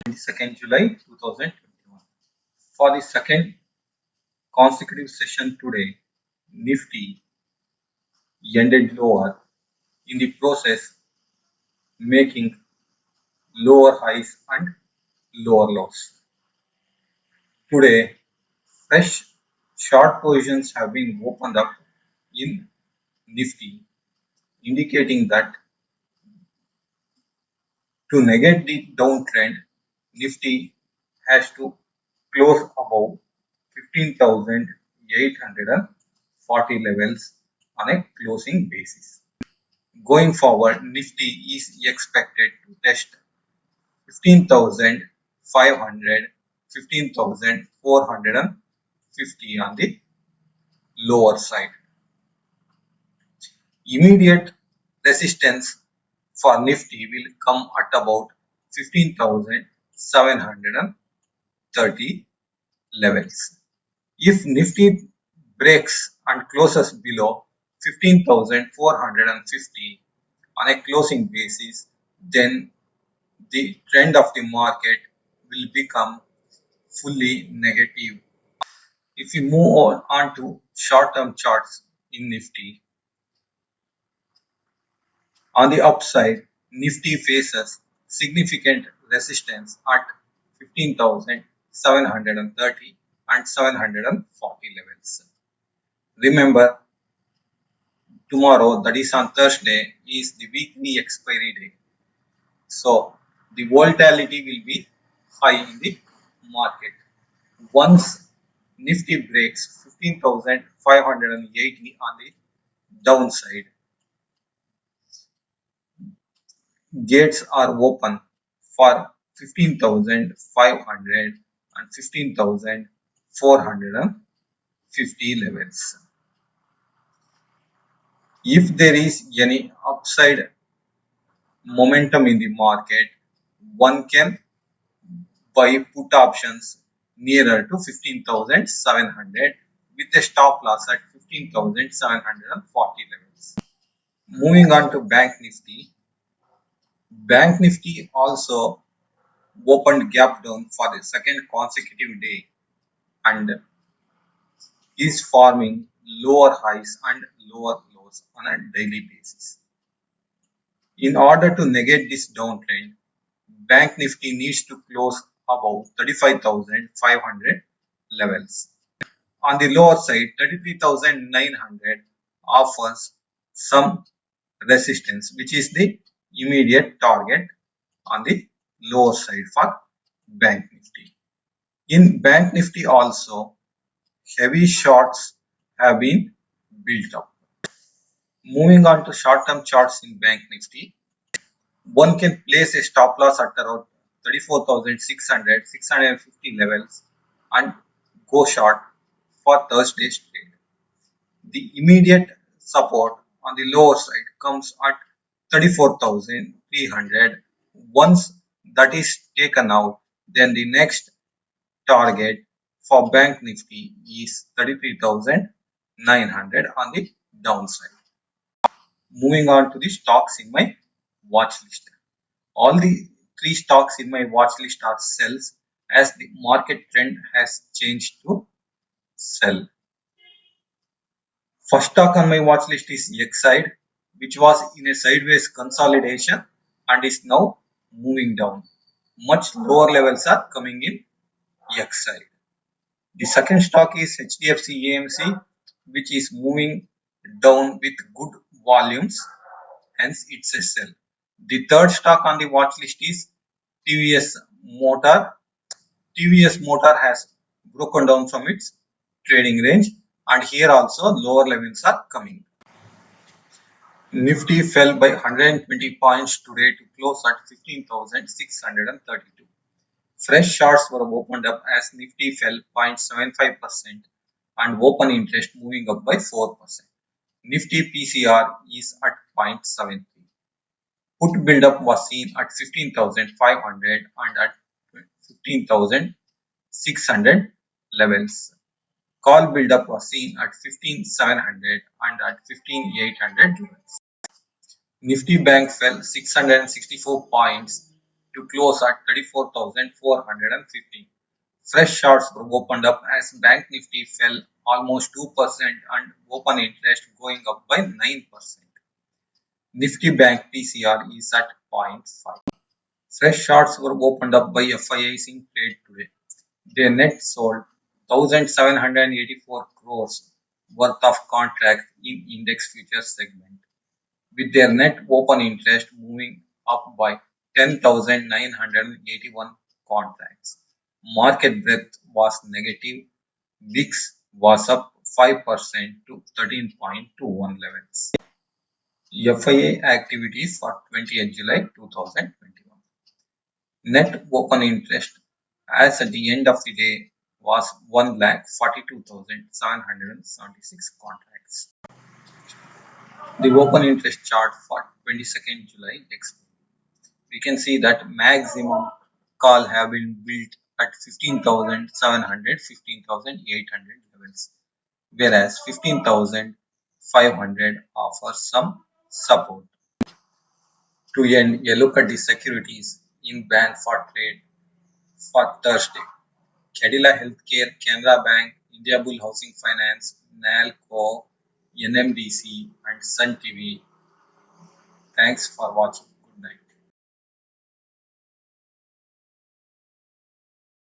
22nd July 2021. For the second consecutive session today, Nifty ended lower, in the process making lower highs and lower lows. Today, fresh short positions have been opened up in Nifty, indicating that to negate the downtrend, Nifty has to close above 15,840 levels on a closing basis. Going forward, Nifty is expected to test 15,500, 15,450 on the lower side. Immediate resistance for Nifty will come at about 15,730 levels. If Nifty breaks and closes below 15,450 on a closing basis, then the trend of the market will become fully negative. If we move on to short-term charts in Nifty, on the upside, Nifty faces significant resistance at 15,730 and 740 levels. Remember, tomorrow, that is on Thursday, is the weekly expiry day. So the volatility will be high in the market. Once Nifty breaks 15,580 on the downside, gates are open for 15,500 and 15,450 levels. If there is any upside momentum in the market, one can buy put options nearer to 15,700 with a stop loss at 15,740 levels. Moving on to Bank Nifty. Bank Nifty also opened gap down for the second consecutive day and is forming lower highs and lower lows on a daily basis. In order to negate this downtrend, Bank Nifty needs to close above 35,500 levels. On the lower side, 33,900 offers some resistance, which is the immediate target on the lower side for Bank Nifty. In Bank Nifty also, heavy shorts have been built up. Moving on to short-term charts in Bank Nifty, one can place a stop loss at around 34,600, 650 levels and go short for Thursday's trade. The immediate support on the lower side comes at 34,300. Once that is taken out, then the next target for Bank Nifty is 33,900 on the downside. Moving on to the stocks in my watch list. All the three stocks in my watch list are sells as the market trend has changed to sell. First stock on my watch list is Exide, which was in a sideways consolidation and is now moving down. Much lower levels are coming in Exide. The second stock is HDFC AMC, which is moving down with good volumes, hence it's a sell. The third stock on the watch list is TVS Motor. TVS Motor has broken down from its trading range and here also lower levels are coming. Nifty fell by 120 points today to close at 15,632. Fresh shorts were opened up as Nifty fell 0.75% and open interest moving up by 4%. Nifty PCR is at 0.73. Put build-up was seen at 15,500 and at 15,600 levels. Call build-up was seen at 15,700 and at 15,800 levels. Nifty Bank fell 664 points to close at 34,415. Fresh shorts were opened up as Bank Nifty fell almost 2% and open interest going up by 9%. Nifty Bank TCR is at 0.5. Fresh shorts were opened up by FIIs in trade today. They net sold 1,784 crores worth of contracts in index futures segment, with their net open interest moving up by 10,981 contracts. Market breadth was negative. VIX was up 5% to 13.21 levels. FIA activities for 20th July 2021. Net open interest as at the end of the day was 1,42,776 contracts. The open interest chart for 22nd July explains. We can see that maximum call have been built at 15,700, 15,800 levels, whereas 15,500 offers some support. To end, a look at the securities in band for trade for Thursday. Cadila Healthcare, Canara Bank, Indiabull Housing Finance, NALCO, NMDC, and Sun TV. Thanks for watching.